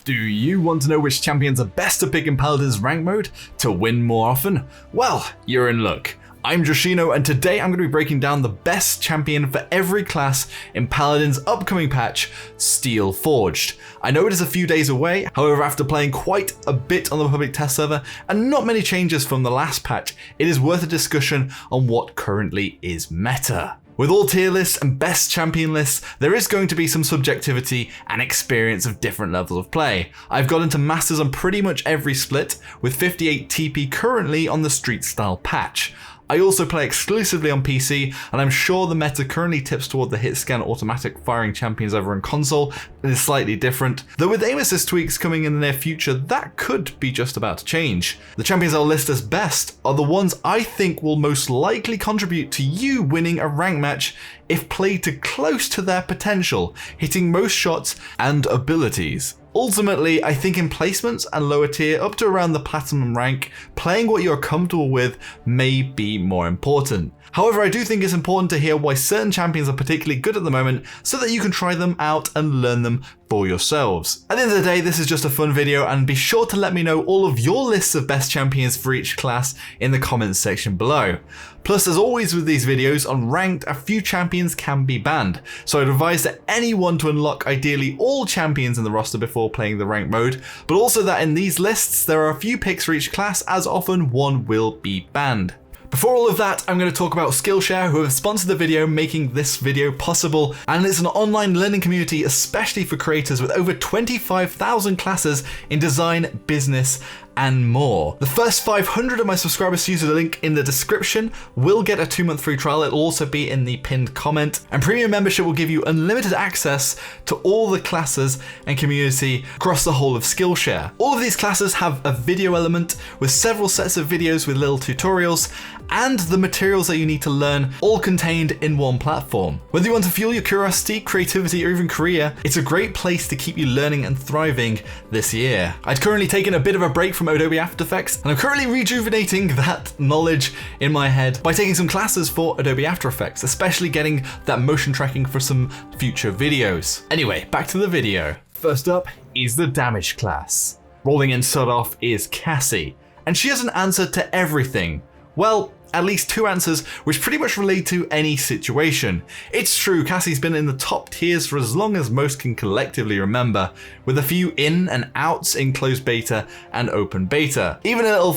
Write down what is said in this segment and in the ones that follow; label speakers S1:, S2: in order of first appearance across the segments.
S1: Do you want to know which champions are best to pick in Paladins rank mode to win more often? Well, you're in luck. I'm Joshino, and today I'm going to be breaking down the best champion for every class in Paladin's upcoming patch, Steel Forged. I know it is a few days away, however after playing quite a bit on the public test server and not many changes from the last patch, it is worth a discussion on what currently is meta. With all tier lists and best champion lists, there is going to be some subjectivity and experience of different levels of play. I've got into masters on pretty much every split, with 58 TP currently on the street style patch. I also play exclusively on PC, and I'm sure the meta currently tips toward the hit scan automatic firing champions over on console. It is slightly different, though with aim assist tweaks coming in the near future, that could be just about to change. The champions I'll list as best are the ones I think will most likely contribute to you winning a rank match if played to close to their potential, hitting most shots and abilities. Ultimately, I think in placements and lower tier up to around the platinum rank, playing what you're comfortable with may be more important. However, I do think it's important to hear why certain champions are particularly good at the moment so that you can try them out and learn them for yourselves. At the end of the day, this is just a fun video, and be sure to let me know all of your lists of best champions for each class in the comments section below. Plus, as always with these videos, on ranked, a few champions can be banned, so I'd advise that anyone to unlock ideally all champions in the roster before playing the ranked mode, but also that in these lists there are a few picks for each class, as often one will be banned. Before all of that, I'm going to talk about Skillshare, who have sponsored the video, making this video possible, and it's an online learning community especially for creators with over 25,000 classes in design, business, and more. The first 500 of my subscribers who use the link in the description will get a 2-month free trial. It'll also be in the pinned comment, and premium membership will give you unlimited access to all the classes and community across the whole of Skillshare. All of these classes have a video element with several sets of videos with little tutorials and the materials that you need to learn, all contained in one platform. Whether you want to fuel your curiosity, creativity, or even career, it's a great place to keep you learning and thriving this year. I'd currently taken a bit of a break from Adobe After Effects, and I'm currently rejuvenating that knowledge in my head by taking some classes for Adobe After Effects, especially getting that motion tracking for some future videos. Anyway, back to the video. First up is the damage class. Rolling in start off is Cassie, and she has an answer to everything. Well, at least 2 answers which pretty much relate to any situation. It's true, Cassie's been in the top tiers for as long as most can collectively remember, with a few in and outs in closed beta and open beta. Even a little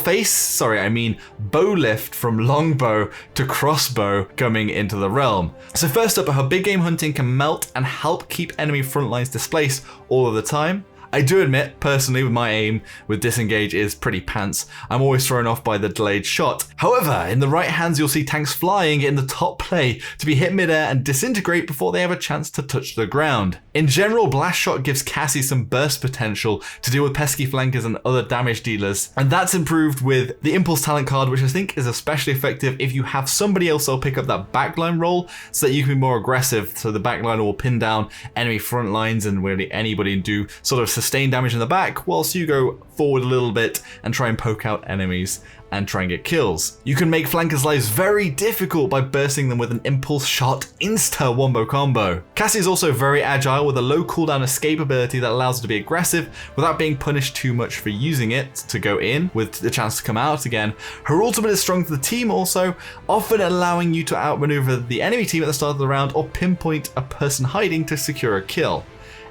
S1: bow lift from longbow to crossbow coming into the realm. So first up, her big game hunting can melt and help keep enemy front lines displaced all of the time. I do admit, personally, with my aim with disengage is pretty pants. I'm always thrown off by the delayed shot. However, in the right hands you'll see tanks flying in the top play to be hit midair and disintegrate before they have a chance to touch the ground. In general, blast shot gives Cassie some burst potential to deal with pesky flankers and other damage dealers, and that's improved with the impulse talent card, which I think is especially effective if you have somebody else that'll pick up that backline role so that you can be more aggressive, so the backline will pin down enemy front lines and really anybody and do sort of sustain damage in the back, whilst you go forward a little bit and try and poke out enemies and try and get kills. You can make flankers' lives very difficult by bursting them with an impulse shot insta wombo combo. Cassie is also very agile with a low cooldown escape ability that allows her to be aggressive without being punished too much for using it to go in with the chance to come out again. Her ultimate is strong for the team also, often allowing you to outmaneuver the enemy team at the start of the round or pinpoint a person hiding to secure a kill.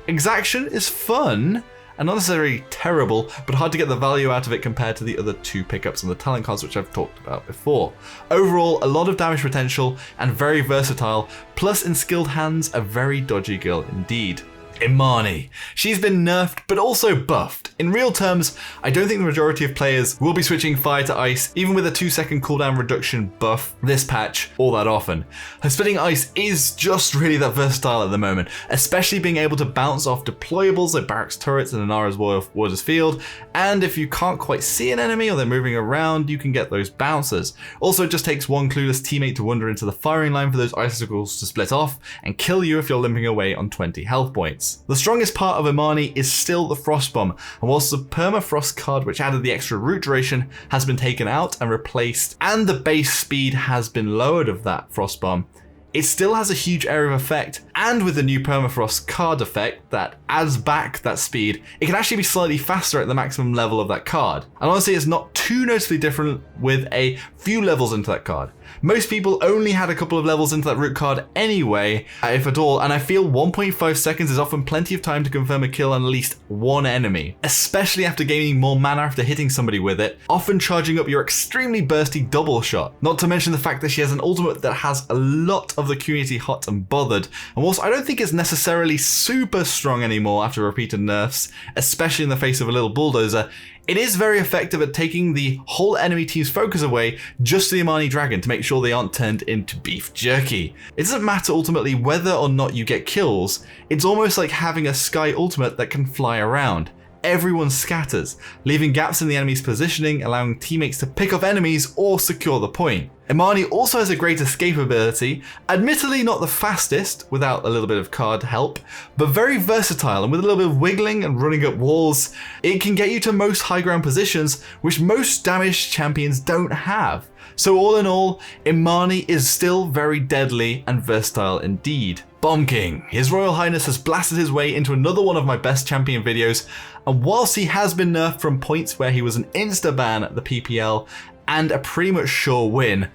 S1: Exaction is fun and not necessarily terrible, but hard to get the value out of it compared to the other 2 pickups on the talent cards which I've talked about before. Overall, a lot of damage potential and very versatile, plus in skilled hands, a very dodgy girl indeed. Amani. She's been nerfed but also buffed. In real terms, I don't think the majority of players will be switching fire to ice, even with a 2-second cooldown reduction buff this patch, all that often. Her spitting ice is just really that versatile at the moment, especially being able to bounce off deployables like Barret's turrets and Inara's Warder's Field, and if you can't quite see an enemy or they're moving around, you can get those bouncers. Also, it just takes one clueless teammate to wander into the firing line for those icicles to split off and kill you if you're limping away on 20 health points. The strongest part of Amani is still the Frost Bomb, and whilst the Permafrost card, which added the extra root duration, has been taken out and replaced, and the base speed has been lowered of that Frost Bomb, it still has a huge area of effect, and with the new permafrost card effect that adds back that speed, it can actually be slightly faster at the maximum level of that card. And honestly, it's not too noticeably different with a few levels into that card. Most people only had a couple of levels into that root card anyway, if at all, and I feel 1.5 seconds is often plenty of time to confirm a kill on at least one enemy, especially after gaining more mana after hitting somebody with it, often charging up your extremely bursty double shot. Not to mention the fact that she has an ultimate that has a lot of the community hot and bothered, and also I don't think it's necessarily super strong anymore after repeated nerfs, especially in the face of a little bulldozer. It is very effective at taking the whole enemy team's focus away just to the Amani dragon to make sure they aren't turned into beef jerky. It doesn't matter ultimately whether or not you get kills, it's almost like having a sky ultimate that can fly around. Everyone scatters, leaving gaps in the enemy's positioning, allowing teammates to pick off enemies or secure the point. Amani also has a great escape ability, admittedly not the fastest without a little bit of card help, but very versatile, and with a little bit of wiggling and running up walls, it can get you to most high ground positions which most damaged champions don't have. So all in all, Amani is still very deadly and versatile indeed. Bomb King. His Royal Highness has blasted his way into another one of my best champion videos, and whilst he has been nerfed from points where he was an insta-ban at the PPL and a pretty much sure win,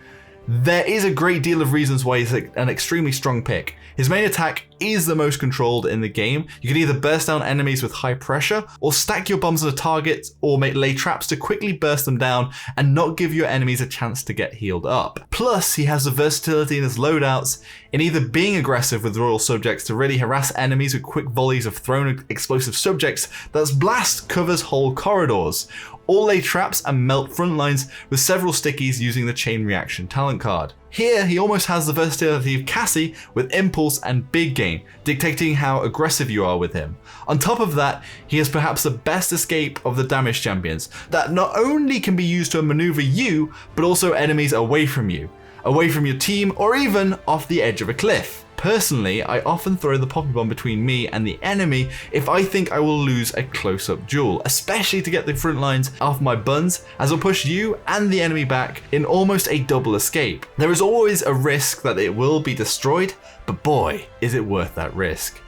S1: there is a great deal of reasons why he's an extremely strong pick. His main attack is the most controlled in the game. You can either burst down enemies with high pressure, or stack your bombs on a target, or lay traps to quickly burst them down and not give your enemies a chance to get healed up. Plus, he has the versatility in his loadouts in either being aggressive with royal subjects to really harass enemies with quick volleys of thrown explosive subjects that's blast covers whole corridors, or lay traps and melt front lines with several stickies using the chain reaction talent card. Here, he almost has the versatility of Cassie with impulse and big game, dictating how aggressive you are with him. On top of that, he has perhaps the best escape of the damage champions, that not only can be used to maneuver you, but also enemies away from you, away from your team, or even off the edge of a cliff. Personally, I often throw the poppy bomb between me and the enemy if I think I will lose a close-up duel, especially to get the front lines off my buns, as I'll push you and the enemy back in almost a double escape. There is always a risk that it will be destroyed, but boy, is it worth that risk.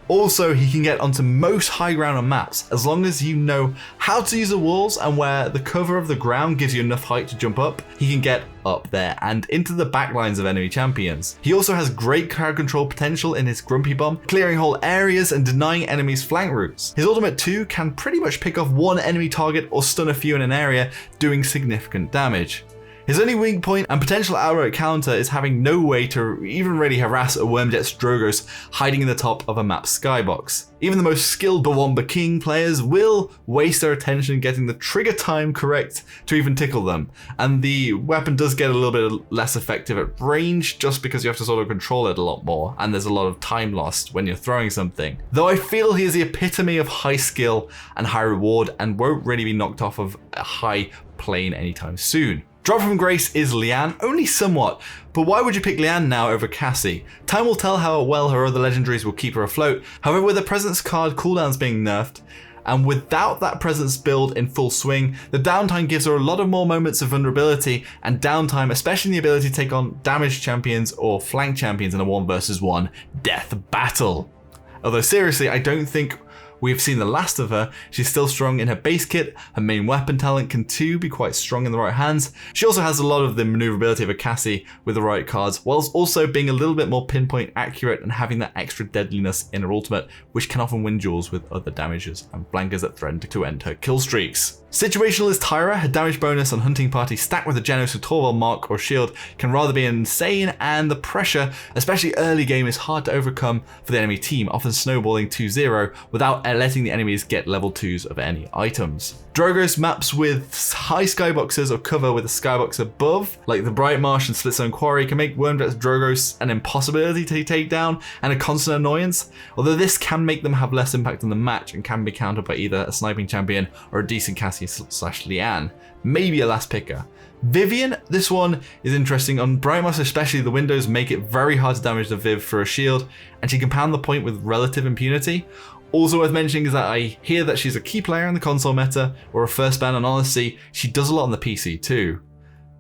S1: Also, he can get onto most high ground on maps as long as you know how to use the walls, and where the cover of the ground gives you enough height to jump up, he can get up there and into the backlines of enemy champions. He also has great crowd control potential in his Grumpy Bomb, clearing whole areas and denying enemies flank routes. His ultimate too can pretty much pick off one enemy target or stun a few in an area, doing significant damage. His only weak point and potential outright counter is having no way to even really harass a Wormjet's Drogos hiding in the top of a map skybox. Even the most skilled Bawamba King players will waste their attention getting the trigger time correct to even tickle them, and the weapon does get a little bit less effective at range just because you have to sort of control it a lot more, and there's a lot of time lost when you're throwing something. Though I feel he is the epitome of high skill and high reward and won't really be knocked off of a high plane anytime soon. Drop from Grace is Liane, only somewhat, but why would you pick Liane now over Cassie? Time will tell how well her other legendaries will keep her afloat. However, with the presence card cooldowns being nerfed, and without that presence build in full swing, the downtime gives her a lot of more moments of vulnerability and downtime, especially in the ability to take on damaged champions or flank champions in a 1v1 death battle. Although seriously, I don't think we've seen the last of her. She's still strong in her base kit. Her main weapon talent can too be quite strong in the right hands. She also has a lot of the maneuverability of a Cassie with the right cards, whilst also being a little bit more pinpoint accurate and having that extra deadliness in her ultimate, which can often win duels with other damages and flankers that threaten to end her kill streaks. Situationalist Tyra, her damage bonus on Hunting Party stacked with a Genos with Torval Mark or Shield can rather be insane, and the pressure, especially early game, is hard to overcome for the enemy team, often snowballing 2-0 without letting the enemies get level 2s of any items. Drogos maps with high skyboxes or cover with a skybox above, like the Bright Marsh and Split Zone Quarry, can make Wormjet's Drogos an impossibility to take down and a constant annoyance, although this can make them have less impact on the match and can be countered by either a sniping champion or a decent Cassie / Liane, maybe a last picker. Vivian, this one is interesting. On Bright Marsh especially, the windows make it very hard to damage the Viv for a shield, and she can pound the point with relative impunity. Also worth mentioning is that I hear that she's a key player in the console meta or a first ban, and honestly, she does a lot on the PC too.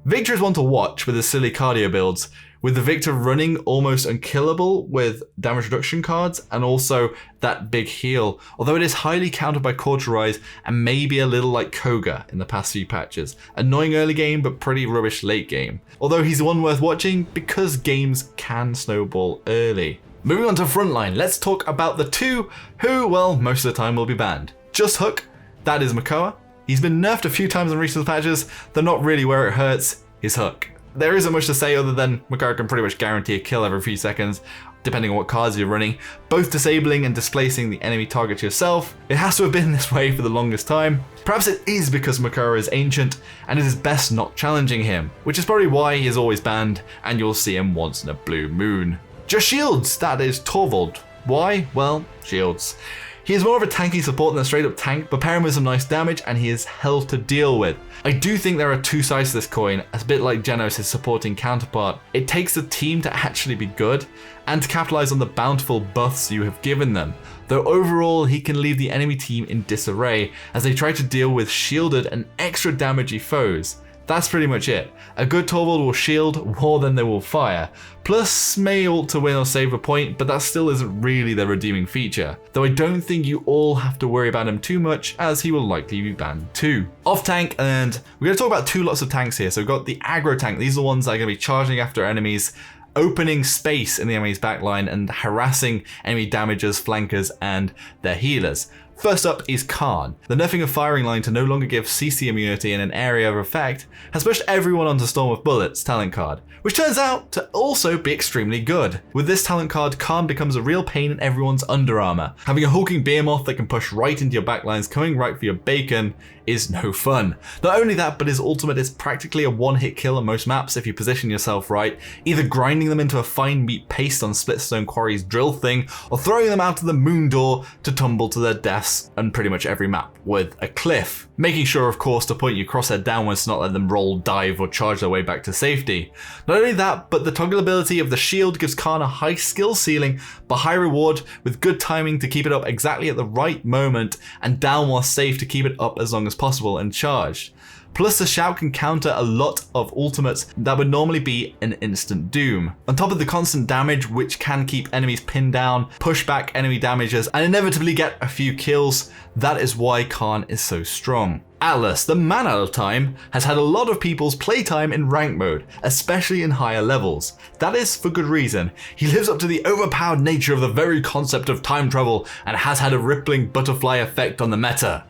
S1: Victor is one to watch with his silly cardio builds, with the Victor running almost unkillable with damage reduction cards and also that big heal, although it is highly countered by Cauterize and maybe a little like Koga in the past few patches. Annoying early game but pretty rubbish late game, although he's one worth watching because games can snowball early. Moving on to Frontline, let's talk about the two who, well, most of the time will be banned. Just Hook, that is Mccullough. He's been nerfed a few times in recent patches, though not really where it hurts, his Hook. There isn't much to say other than Mccullough can pretty much guarantee a kill every few seconds, depending on what cards you're running, both disabling and displacing the enemy target to yourself. It has to have been this way for the longest time. Perhaps it is because Mccullough is ancient and it is best not challenging him, which is probably why he is always banned and you'll see him once in a blue moon. Just shields, that is Torvald. Why? Well, shields. He is more of a tanky support than a straight up tank, but pair him with some nice damage and he is hell to deal with. I do think there are two sides to this coin, a bit like Genos' supporting counterpart. It takes the team to actually be good and to capitalize on the bountiful buffs you have given them, though overall he can leave the enemy team in disarray as they try to deal with shielded and extra damagey foes. That's pretty much it. A good Torvald will shield more than they will fire, plus may ult to win or save a point, but that still isn't really the redeeming feature, though I don't think you all have to worry about him too much as he will likely be banned too. Off tank, and we're going to talk about two lots of tanks here. So we've got the aggro tank, these are the ones that are going to be charging after enemies, opening space in the enemy's backline and harassing enemy damagers, flankers and their healers. First up is Khan. The nerfing of firing line to no longer give CC immunity in an area of effect has pushed everyone onto Storm of Bullets talent card, which turns out to also be extremely good. With this talent card, Khan becomes a real pain in everyone's under armor. Having a hulking behemoth that can push right into your backlines coming right for your bacon is no fun. Not only that, but his ultimate is practically a one-hit kill on most maps if you position yourself right, either grinding them into a fine meat paste on Splitstone Quarry's drill thing, or throwing them out of the moon door to tumble to their deaths on pretty much every map with a cliff. Making sure, of course, to point your crosshair downwards to not let them roll, dive, or charge their way back to safety. Not only that, but the toggle ability of the shield gives Khan a high skill ceiling, but high reward with good timing to keep it up exactly at the right moment, and down while safe to keep it up as long as possible and charged. Plus the shout can counter a lot of ultimates that would normally be an instant doom. On top of the constant damage which can keep enemies pinned down, push back enemy damages and inevitably get a few kills, that is why Khan is so strong. Atlas, the man out of time, has had a lot of people's playtime in rank mode, especially in higher levels. That is for good reason. He lives up to the overpowered nature of the very concept of time travel and has had a rippling butterfly effect on the meta.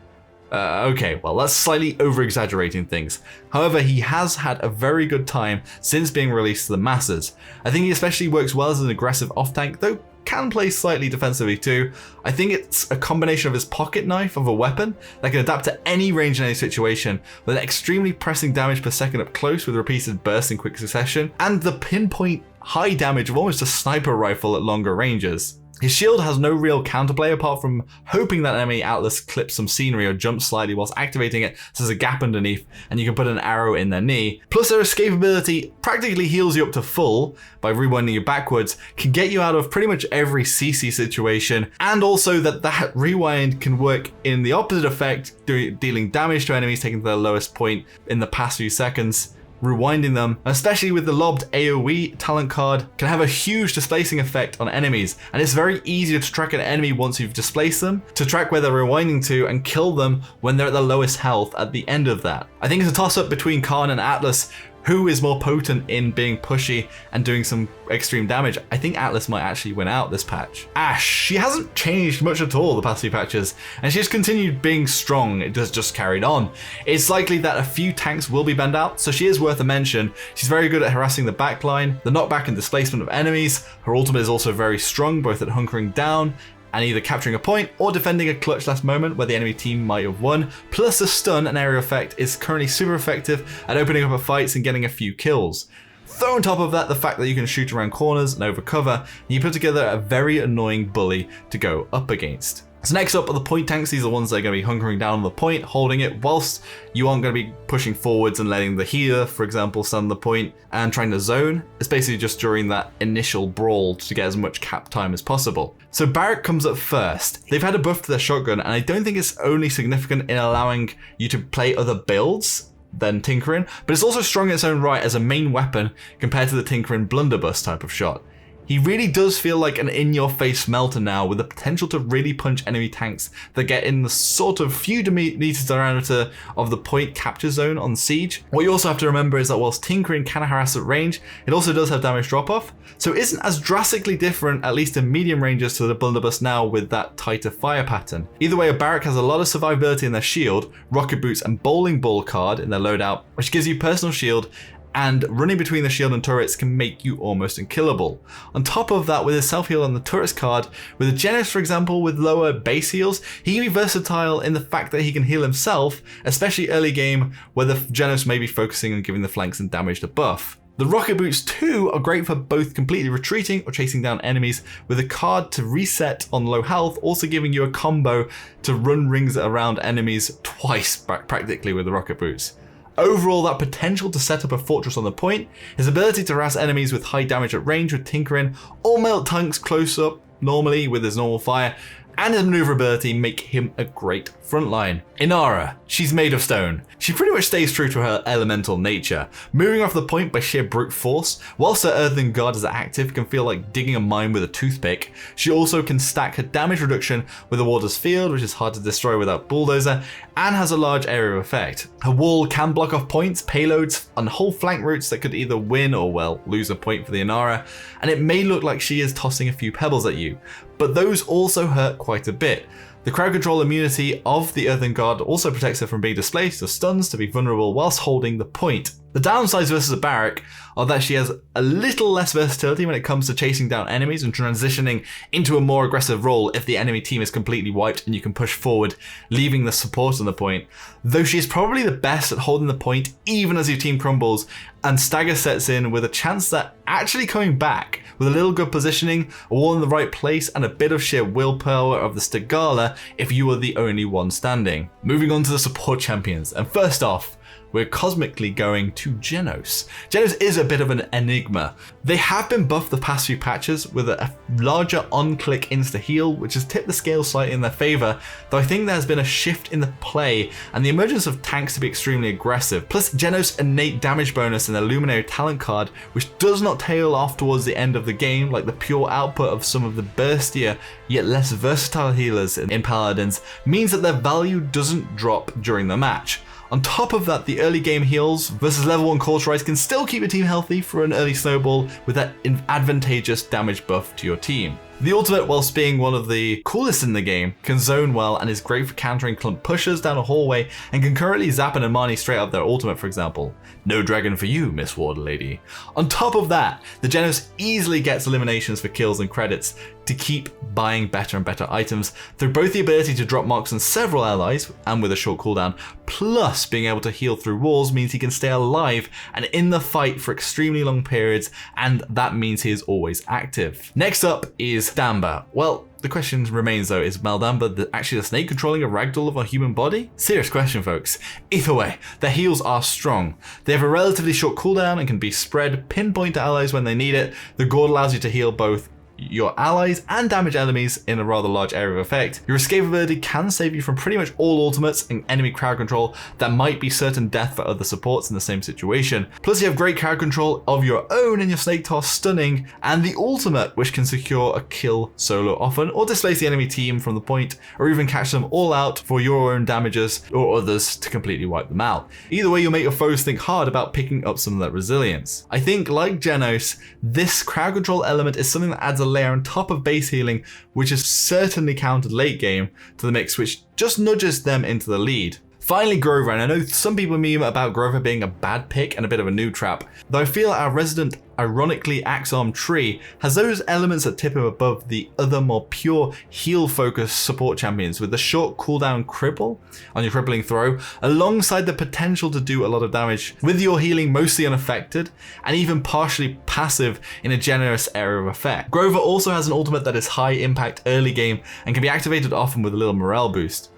S1: Okay, well that's slightly over-exaggerating things. However, he has had a very good time since being released to the masses. I think he especially works well as an aggressive off-tank, though can play slightly defensively too. I think it's a combination of his pocket knife of a weapon that can adapt to any range in any situation, with extremely pressing damage per second up close with repeated bursts in quick succession, and the pinpoint high damage of almost a sniper rifle at longer ranges. His shield has no real counterplay apart from hoping that enemy Atlas clips some scenery or jumps slightly whilst activating it so there's a gap underneath and you can put an arrow in their knee. Plus their escapability practically heals you up to full by rewinding you backwards, can get you out of pretty much every CC situation, and also that rewind can work in the opposite effect, dealing damage to enemies taken to their lowest point in the past few seconds. Rewinding them, especially with the lobbed AoE talent card, can have a huge displacing effect on enemies, and it's very easy to track an enemy once you've displaced them, to track where they're rewinding to and kill them when they're at the lowest health at the end of that. I think it's a toss up between Khan and Atlas, who is more potent in being pushy and doing some extreme damage. I think Atlas might actually win out this patch. Ashe, she hasn't changed much at all the past few patches, and she's continued being strong, it just carried on. It's likely that a few tanks will be banned out, so she is worth a mention. She's very good at harassing the backline, the knockback and displacement of enemies. Her ultimate is also very strong, both at hunkering down and either capturing a point or defending a clutch last moment where the enemy team might have won. Plus the stun and area effect is currently super effective at opening up fights and getting a few kills. Throw on top of that the fact that you can shoot around corners and over cover, and you put together a very annoying bully to go up against. So next up are the point tanks. These are the ones that are going to be hunkering down on the point, holding it whilst you aren't going to be pushing forwards and letting the healer, for example, stun the point and trying to zone. It's basically just during that initial brawl to get as much cap time as possible. So Barret comes up first. They've had a buff to their shotgun, and I don't think it's only significant in allowing you to play other builds. than Tinkering, but it's also strong in its own right as a main weapon compared to the Tinkering blunderbuss type of shot. He really does feel like an in-your-face melter now, with the potential to really punch enemy tanks that get in the sort of few meters diameter of the point capture zone on Siege. What you also have to remember is that whilst Tinkering can harass at range, it also does have damage drop-off, so it isn't as drastically different, at least in medium ranges, to the blunderbuss now with that tighter fire pattern. Either way, a Barret has a lot of survivability in their shield, rocket boots and bowling ball card in their loadout, which gives you personal shield, and running between the shield and turrets can make you almost unkillable. On top of that, with his self-heal on the turrets card, with a Genos for example with lower base heals, he can be versatile in the fact that he can heal himself, especially early game where the Genos may be focusing on giving the flanks and damage the buff. The rocket boots too are great for both completely retreating or chasing down enemies, with a card to reset on low health, also giving you a combo to run rings around enemies twice practically with the rocket boots. Overall, that potential to set up a fortress on the point, his ability to harass enemies with high damage at range with Tinkering, or melt tanks close up normally with his normal fire, and his maneuverability make him a great frontline. Inara, she's made of stone. She pretty much stays true to her elemental nature, moving off the point by sheer brute force. Whilst her earthen guard is active can feel like digging a mine with a toothpick, she also can stack her damage reduction with a warder's field, which is hard to destroy without bulldozer, and has a large area of effect. Her wall can block off points, payloads, and whole flank routes that could either win or, well, lose a point for the Inara, and it may look like she is tossing a few pebbles at you, but those also hurt quite a bit. The crowd control immunity of the Earthen Guard also protects her from being displaced or stuns to be vulnerable whilst holding the point. The downsides versus a Barret are that she has a little less versatility when it comes to chasing down enemies and transitioning into a more aggressive role if the enemy team is completely wiped and you can push forward, leaving the support on the point. Though she is probably the best at holding the point even as your team crumbles, and stagger sets in with a chance that actually coming back with a little good positioning, a wall in the right place, and a bit of sheer willpower of the Stigala if you are the only one standing. Moving on to the support champions, and first off, we're cosmically going to Genos. Genos is a bit of an enigma. They have been buffed the past few patches with a larger on-click insta-heal, which has tipped the scale slightly in their favour, though I think there has been a shift in the play and the emergence of tanks to be extremely aggressive, plus Genos' innate damage bonus in their Luminary talent card, which does not tail off towards the end of the game like the pure output of some of the burstier yet less versatile healers in Paladins, means that their value doesn't drop during the match. On top of that, the early game heals versus level 1 Cauterize can still keep your team healthy for an early snowball with that advantageous damage buff to your team. The ultimate, whilst being one of the coolest in the game, can zone well and is great for countering clump pushers down a hallway and can currently zap an Amani straight up their ultimate, for example. No dragon for you, Miss Warder Lady. On top of that, the Genos easily gets eliminations for kills and credits to keep buying better and better items through both the ability to drop marks on several allies and with a short cooldown, plus being able to heal through walls means he can stay alive and in the fight for extremely long periods, and that means he is always active. Next up is Stambha. Well, the question remains though, is Stambha actually the snake controlling a ragdoll of a human body? Serious question, folks. Either way, their heals are strong. They have a relatively short cooldown and can be spread pinpoint to allies when they need it. The Gourd allows you to heal both your allies and damage enemies in a rather large area of effect. Your escape ability can save you from pretty much all ultimates and enemy crowd control that might be certain death for other supports in the same situation. Plus you have great crowd control of your own in your Snake Toss Stunning, and the ultimate, which can secure a kill solo often or displace the enemy team from the point, or even catch them all out for your own damages or others to completely wipe them out. Either way, you'll make your foes think hard about picking up some of that resilience. I think, like Genos, this crowd control element is something that adds a layer on top of base healing, which is certainly countered late game to the mix, which just nudges them into the lead. Finally, Grover, and I know some people meme about Grover being a bad pick and a bit of a noob trap, though I feel our resident, ironically axe-arm tree has those elements that tip him above the other more pure heal-focused support champions, with the short cooldown cripple on your crippling throw, alongside the potential to do a lot of damage with your healing mostly unaffected and even partially passive in a generous area of effect. Grover also has an ultimate that is high impact early game and can be activated often with a little morale boost.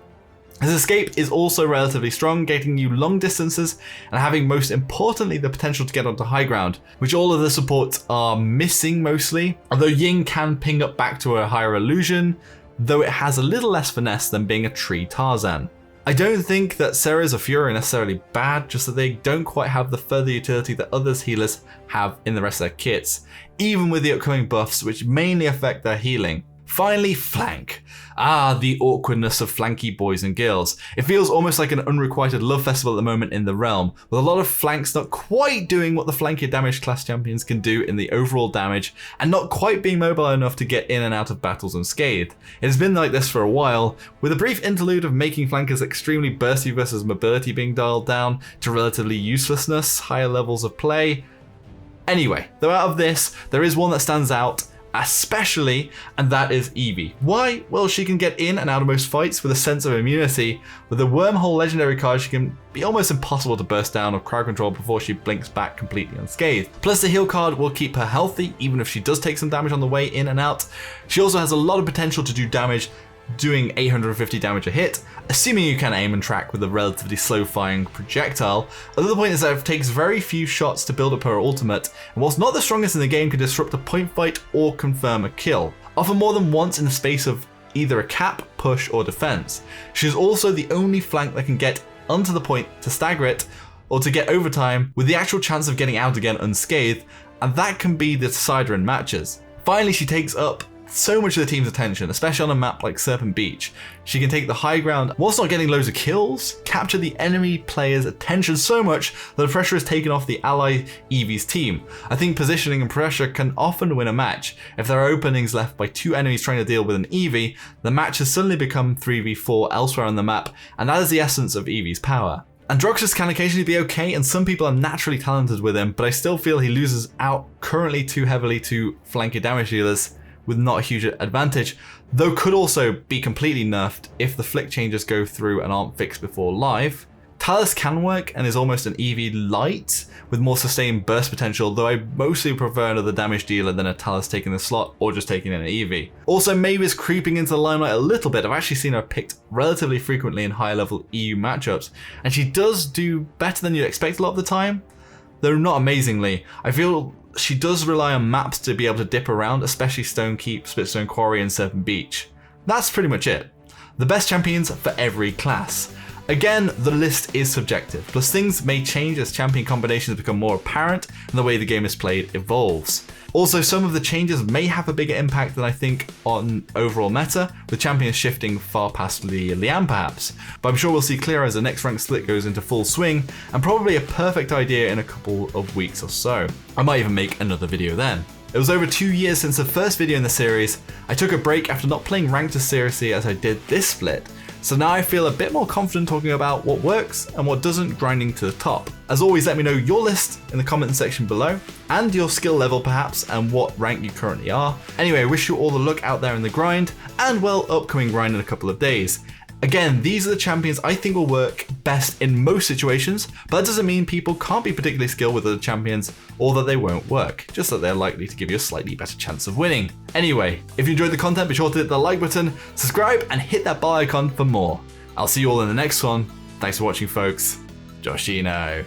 S1: His escape is also relatively strong, getting you long distances and having most importantly the potential to get onto high ground, which all of the supports are missing mostly, although Ying can ping up back to a higher illusion, though it has a little less finesse than being a tree Tarzan. I don't think that Seres or Fury are necessarily bad, just that they don't quite have the further utility that others healers have in the rest of their kits, even with the upcoming buffs which mainly affect their healing. Finally, flank. The awkwardness of flanky boys and girls. It feels almost like an unrequited love festival at the moment in the realm, with a lot of flanks not quite doing what the flankier damage class champions can do in the overall damage, and not quite being mobile enough to get in and out of battles unscathed. It has been like this for a while, with a brief interlude of making flankers extremely bursty versus mobility being dialed down to relatively uselessness, higher levels of play. Anyway, though out of this, there is one that stands out, especially, and that is Eevee. Why? Well, she can get in and out of most fights with a sense of immunity. With the Wormhole legendary card, she can be almost impossible to burst down or crowd control before she blinks back completely unscathed. Plus, the heal card will keep her healthy, even if she does take some damage on the way in and out. She also has a lot of potential to do damage, doing 850 damage a hit, assuming you can aim and track with a relatively slow-firing projectile. Another point is that it takes very few shots to build up her ultimate, and whilst not the strongest in the game, can disrupt a point fight or confirm a kill, often more than once in the space of either a cap, push, or defense. She is also the only flank that can get onto the point to stagger it, or to get overtime with the actual chance of getting out again unscathed, and that can be the decider in matches. Finally, she takes up so much of the team's attention, especially on a map like Serpent Beach. She can take the high ground whilst not getting loads of kills, capture the enemy player's attention so much that the pressure is taken off the ally Eevee's team. I think positioning and pressure can often win a match. If there are openings left by two enemies trying to deal with an Eevee, the match has suddenly become 3v4 elsewhere on the map, and that is the essence of Eevee's power. Androxus can occasionally be okay, and some people are naturally talented with him, but I still feel he loses out currently too heavily to flanker damage dealers with not a huge advantage, though could also be completely nerfed if the flick changes go through and aren't fixed before live. Talus can work and is almost an Eevee light with more sustained burst potential, though I mostly prefer another damage dealer than a Talus taking the slot or just taking an Eevee. Also, Maeve is creeping into the limelight a little bit. I've actually seen her picked relatively frequently in higher level EU matchups, and she does do better than you'd expect a lot of the time, though not amazingly. I feel she does rely on maps to be able to dip around, especially Stone Keep, Splitstone Quarry, and Serpent Beach. That's pretty much it. The best champions for every class. Again, the list is subjective, plus things may change as champion combinations become more apparent and the way the game is played evolves. Also, some of the changes may have a bigger impact than I think on overall meta, with champions shifting far past Liam perhaps, but I'm sure we'll see clearer as the next rank split goes into full swing, and probably a perfect idea in a couple of weeks or so. I might even make another video then. It was over 2 years since the first video in the series. I took a break after not playing ranked as seriously as I did this split, so now I feel a bit more confident talking about what works and what doesn't, grinding to the top. As always, let me know your list in the comment section below, and your skill level perhaps, and what rank you currently are. Anyway, I wish you all the luck out there in the grind, and well, upcoming grind in a couple of days. Again, these are the champions I think will work best in most situations, but that doesn't mean people can't be particularly skilled with other champions, or that they won't work, just that they're likely to give you a slightly better chance of winning. Anyway, if you enjoyed the content, be sure to hit the like button, subscribe, and hit that bell icon for more. I'll see you all in the next one. Thanks for watching, folks. Joshino.